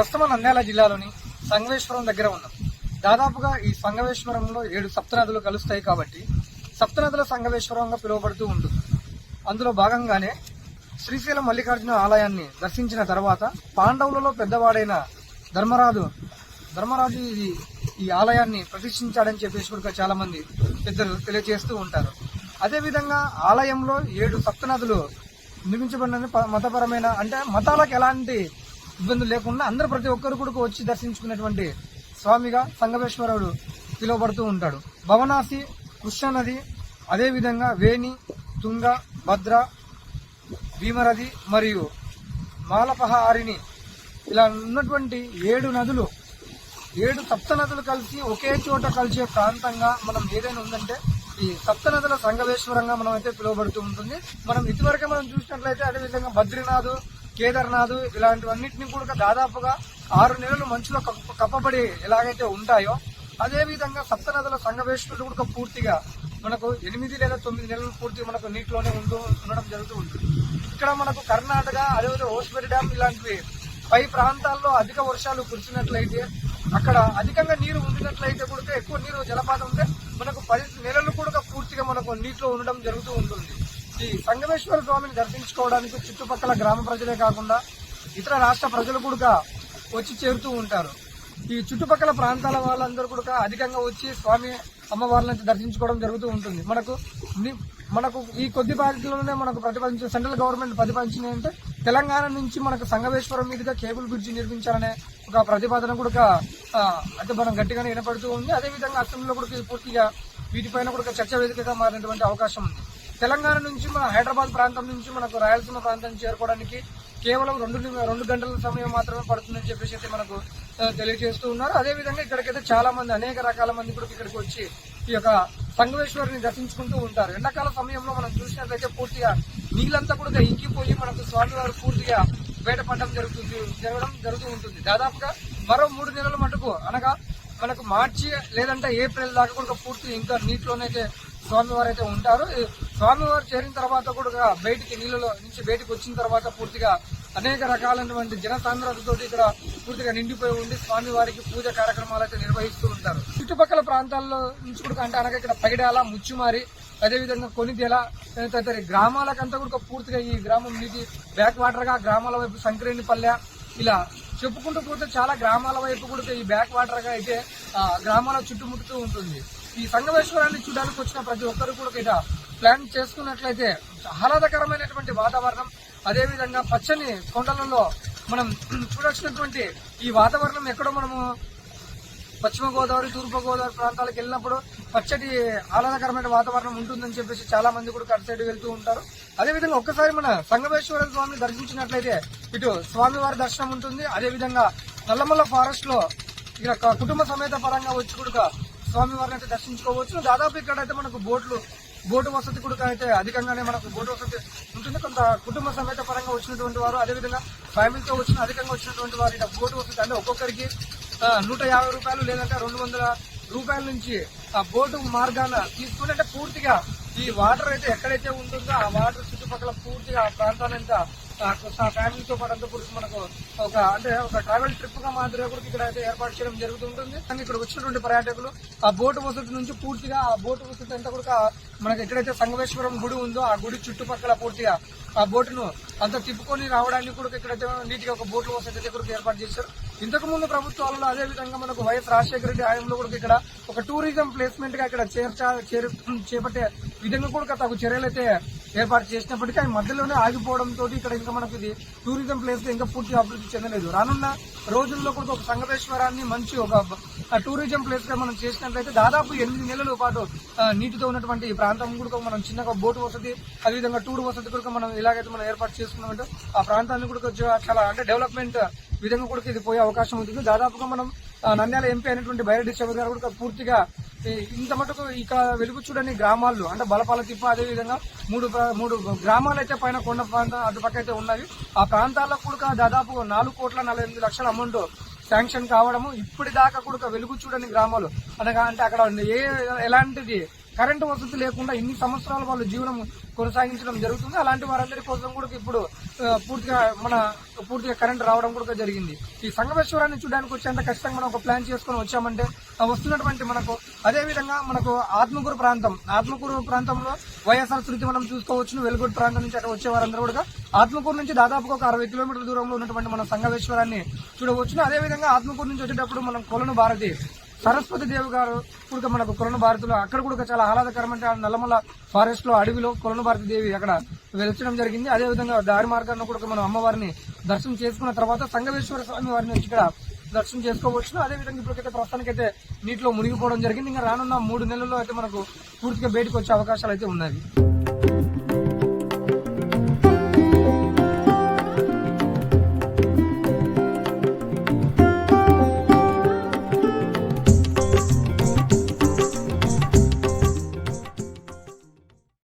ప్రస్తుతం నంద్యాల జిల్లాలోని సంగమేశ్వరం దగ్గర ఉన్నాం. దాదాపుగా ఈ సంగమేశ్వరంలో 7 సప్తనదులు కలుస్తాయి కాబట్టి సప్తనదుల సంగమేశ్వరంగా పిలువబడుతూ ఉంటుంది. అందులో భాగంగానే శ్రీశైలం మల్లికార్జున ఆలయాన్ని దర్శించిన తర్వాత పాండవులలో పెద్దవాడైన ధర్మరాజు ఈ ఆలయాన్ని ప్రతిష్ఠించాడని చెప్పేసి కూడా చాలా మంది పెద్దలు తెలియజేస్తూ ఉంటారు. అదేవిధంగా ఆలయంలో 7 సప్తనదులు నిర్మించబడిన మతపరమైన అంటే మతాలకు ఎలాంటి ఇబ్బందులు లేకుండా అందరూ ప్రతి ఒక్కరు కూడా వచ్చి దర్శించుకునేటువంటి స్వామిగా సంగమేశ్వరుడు పిలువబడుతూ ఉంటాడు. భవనాసి, కృష్ణానది, అదేవిధంగా వేణి, తుంగ, భద్ర, భీమరథి మరియు మాలపహారిణి ఇలా ఉన్నటువంటి 7 నదులు 7 సప్తనదులు కలిసి ఒకే చోట కలిసే ప్రాంతంగా మనం ఏదైనా ఉందంటే ఈ సప్తనదుల సంగమేశ్వరంగా మనం అయితే పిలువబడుతూ ఉంటుంది. మనం ఇదివరకే మనం చూసినట్లయితే అదేవిధంగా బద్రీనాథ్, కేదార్నాథ్ ఇలాంటివన్నింటినీ కూడా దాదాపుగా 6 నెలలు మంచులో కప్పబడి ఎలాగైతే ఉంటాయో అదేవిధంగా సప్తనదుల సంగమేశ్వరుడు కూడా పూర్తిగా మనకు 8 లేదా 9 నెలలు పూర్తిగా మనకు నీటిలోనే ఉండడం జరుగుతూ ఉంటుంది. ఇక్కడ మనకు కర్ణాటక అదేవిధంగా ఓస్మెరి డ్యామ్ ఇలాంటివి పై ప్రాంతాల్లో అధిక వర్షాలు కురిసినట్లయితే అక్కడ అధికంగా నీరు ఉండినట్లయితే కూడా ఎక్కువ నీరు జలపాతం ఉంటే మనకు 10 నెలలు కూడా పూర్తిగా మనకు నీటిలో ఉండడం జరుగుతూ ఉంటుంది. ఈ సంగమేశ్వర స్వామిని దర్శించుకోవడానికి చుట్టుపక్కల గ్రామ ప్రజలే కాకుండా ఇతర రాష్ట్ర ప్రజలు కూడా వచ్చి చేరుతూ ఉంటారు. ఈ చుట్టుపక్కల ప్రాంతాల వాళ్ళందరూ కూడా అధికంగా వచ్చి స్వామి అమ్మవార్లను దర్శించుకోవడం జరుగుతూ ఉంటుంది. మనకు ఈ కొద్ది బాధ్యతలోనే మనకు ప్రతిపాదించిన సెంట్రల్ గవర్నమెంట్ ప్రతిపాదించింది అంటే తెలంగాణ నుంచి మనకు సంగమేశ్వరం మీదుగా కేబుల్ బ్రిడ్జి నిర్మించాలనే ఒక ప్రతిపాదన కూడా అంటే మనం గట్టిగానే వినపడుతూ ఉంది. అదేవిధంగా అసెంబ్లీలో కూడా పూర్తిగా వీటిపైన కూడా చర్చ వేదికగా మారినటువంటి అవకాశం ఉంది. తెలంగాణ నుంచి మన హైదరాబాద్ ప్రాంతం నుంచి మనకు రాయలసీమ ప్రాంతాన్ని చేరుకోవడానికి కేవలం 2 గంటల సమయం మాత్రమే పడుతుందని చెప్పేసి అయితే మనకు తెలియజేస్తూ ఉన్నారు. అదేవిధంగా ఇక్కడికైతే చాలా మంది అనేక రకాల మంది కూడా ఇక్కడికి వచ్చి ఈ యొక్క సంగమేశ్వరిని దర్శించుకుంటూ ఉంటారు. ఎండాకాల సమయంలో మనం చూసినట్లయితే పూర్తిగా నీళ్ళంతా కూడా ఇంకిపోయి మనకు స్వామివారు పూర్తిగా బయటపడడం జరుగుతూ ఉంటుంది. దాదాపుగా మరో 3 నెలల మటుకు అనగా మనకు మార్చి లేదంటే ఏప్రిల్ దాకా కూడా పూర్తిగా ఇంకా నీటిలోనైతే స్వామివారు అయితే ఉంటారు. స్వామివారు చేరిన తర్వాత కూడా బయటికి నీళ్ళలో నుంచి బయటకు వచ్చిన తర్వాత పూర్తిగా అనేక రకాలైనటువంటి జనసాంద్రతతో ఇక్కడ పూర్తిగా నిండిపోయి ఉండి స్వామివారికి పూజ కార్యక్రమాలు అయితే నిర్వహిస్తూ ఉంటారు. చుట్టుపక్కల ప్రాంతాల్లో నుంచి కూడా అంటే అనగా ఇక్కడ పగిడాల, ముచ్చుమారి, అదేవిధంగా కొనిదేల తదితర గ్రామాలకంతా కూడా పూర్తిగా ఈ గ్రామం నీటి బ్యాక్ వాటర్ గా గ్రామాల వైపు సంక్రేణిపల్లె ఇలా చెప్పుకుంటూ పోతే చాలా గ్రామాల వైపు కూడా ఈ బ్యాక్ వాటర్ గా అయితే గ్రామాల చుట్టుముట్టుతూ ఉంటుంది. ఈ సంగమేశ్వరాన్ని చూడడానికి వచ్చిన ప్రతి ఒక్కరు కూడా ఇక్కడ ప్లాన్ చేసుకున్నట్లయితే ఆహ్లాదకరమైనటువంటి వాతావరణం, అదేవిధంగా పచ్చని కొండలలో మనం చూడాల్సినటువంటి ఈ వాతావరణం ఎక్కడో మనము పశ్చిమ గోదావరి, తూర్పు గోదావరి ప్రాంతాలకు వెళ్ళినప్పుడు పచ్చటి ఆహ్లాదకరమైన వాతావరణం ఉంటుందని చెప్పేసి చాలా మంది కూడా అటు సైడ్ వెళ్తూ ఉంటారు. అదేవిధంగా ఒక్కసారి మన సంగమేశ్వర స్వామిని దర్శించినట్లయితే ఇటు స్వామివారి దర్శనం ఉంటుంది. అదేవిధంగా నల్లమల్ల ఫారెస్ట్ లో ఇక కుటుంబ సమేత పరంగా వచ్చి కూడా స్వామివారిని అయితే దర్శించుకోవచ్చు. దాదాపు ఇక్కడైతే మనకు బోటు వసతి కూడా అయితే అధికంగానే మనకు బోటు వసతి ఉంటుంది. కొంత కుటుంబ సమేత పరంగా వచ్చినటువంటి వారు అదేవిధంగా ఫ్యామిలీతో అధికంగా వచ్చినటువంటి వారు ఇక్కడ బోటు వసతి అంటే ఒక్కొక్కరికి 150 రూపాయలు లేదంటే 200 రూపాయల నుంచి ఆ బోటు మార్గాన తీసుకుని అంటే పూర్తిగా ఈ వాటర్ అయితే ఎక్కడైతే ఉంటుందో ఆ వాటర్ చుట్టుపక్కల పూర్తిగా ఆ ప్రాంతాలంతా ఫ్యామిలీతో పాటు అంతా కూడా మనకు ఒక ట్రావెల్ ట్రిప్ గా మాదిరిగా కూడా ఇక్కడ అయితే ఏర్పాటు చేయడం జరుగుతుంటుంది. ఇక్కడ వచ్చినటువంటి పర్యాటకులు ఆ బోటు వసతి నుంచి పూర్తిగా ఆ బోటు వసతి అంతా కూడా మనకి ఎక్కడైతే సంగమేశ్వరం గుడి ఉందో ఆ గుడి చుట్టుపక్కల పూర్తిగా ఆ బోటును అంతా తిప్పుకొని రావడానికి కూడా ఇక్కడైతే నీటిగా ఒక బోట్ల వసతి అయితే కూడా ఏర్పాటు చేశారు. ఇంతకు ముందు ప్రభుత్వాలలో అదేవిధంగా మనకు వైఎస్ రాజశేఖర రెడ్డి హయాంలో కూడా ఇక్కడ ఒక టూరిజం ప్లేస్మెంట్ గా ఇక్కడ చేపట్టే విధంగా కూడా తగు చర్యలు అయితే ఏర్పాటు చేసినప్పటికీ అవి మధ్యలోనే ఆగిపోవడంతో ఇక్కడ ఇంకా మనకు ఇది టూరిజం ప్లేస్ గా ఇంకా పూర్తిగా అభివృద్ధి చెందలేదు. రానున్న రోజుల్లో కూడా ఒక సంగమేశ్వరాన్ని మంచి ఒక టూరిజం ప్లేస్ గా మనం చేసినట్లయితే దాదాపు 8 నెలల పాటు నీటితో ఉన్నటువంటి ఈ ప్రాంతం కూడా మనం చిన్నగా బోటు వసతి అదేవిధంగా టూర్ వసతి కూడా మనం ఎలాగైతే మనం ఏర్పాటు చేసుకున్నామంటే ఆ ప్రాంతాన్ని కూడా చాలా అంటే డెవలప్మెంట్ విధంగా కూడా ఇది పోయే అవకాశం ఉంటుంది. దాదాపుగా మనం నంద్యాల ఎంపీ అయినటువంటి బైరెడ్డి శివ గారు కూడా పూర్తిగా ఇంత మటుకు ఇక్కడ వెలుగు చూడని గ్రామాలు అంటే బలపాల తిప్ప అదేవిధంగా మూడు గ్రామాలు అయితే పైన కొండ ప్రాంతం అటుపక్క అయితే ఉన్నవి. ఆ ప్రాంతాల్లో కూడా దాదాపు 4,48,00,000 అమౌంట్ శాంక్షన్ కావడము ఇప్పటిదాకా కూడా వెలుగు చూడని గ్రామాలు అనగా అంటే అక్కడ ఎలాంటిది కరెంటు వసతి లేకుండా ఇన్ని సంవత్సరాలు వాళ్ళు జీవనం కొనసాగించడం జరుగుతుంది. అలాంటి వారందరి కోసం కూడా ఇప్పుడు పూర్తిగా కరెంట్ రావడం కూడా జరిగింది. ఈ సంగమేశ్వరాన్ని చూడడానికి వచ్చేంత ఖచ్చితంగా మనం ఒక ప్లాన్ చేసుకుని వచ్చామంటే వస్తున్నటువంటి మనకు అదే విధంగా మనకు ఆత్మకూరు ప్రాంతంలో వైఎస్ఆర్ శృతి మనం చూసుకోవచ్చు. వెలుగుడు ప్రాంతం నుంచి అక్కడ వచ్చే వారందరూ కూడా ఆత్మకూరు నుంచి దాదాపుగా ఒక 60 కిలోమీటర్ల దూరంలో ఉన్నటువంటి మన సంగమేశ్వరాన్ని చూడవచ్చు. అదే విధంగా ఆత్మకూరు నుంచి వచ్చేటప్పుడు మనం కొలను భారతి సరస్వతి దేవి గారు కూడా మనకు కొలను భారతిలో అక్కడ కూడా చాలా ఆహ్లాదకరమైన నల్లమల్ల ఫారెస్ట్ లో అడవిలో కొలను భారతి దేవి అక్కడ వెళ్చడం జరిగింది. అదేవిధంగా దారి మార్గాన్ని కూడా మనం అమ్మవారిని దర్శనం చేసుకున్న తర్వాత సంగమేశ్వర స్వామి వారిని వచ్చి ఇక్కడ దర్శనం చేసుకోవచ్చు. అదేవిధంగా ఇప్పటికైతే ప్రస్తుతానికైతే నీటిలో మునిగిపోవడం జరిగింది. ఇంకా రానున్న 3 నెలల్లో అయితే మనకు పూర్తిగా బయటకు వచ్చే అవకాశాలు అయితే ఉన్నాయి.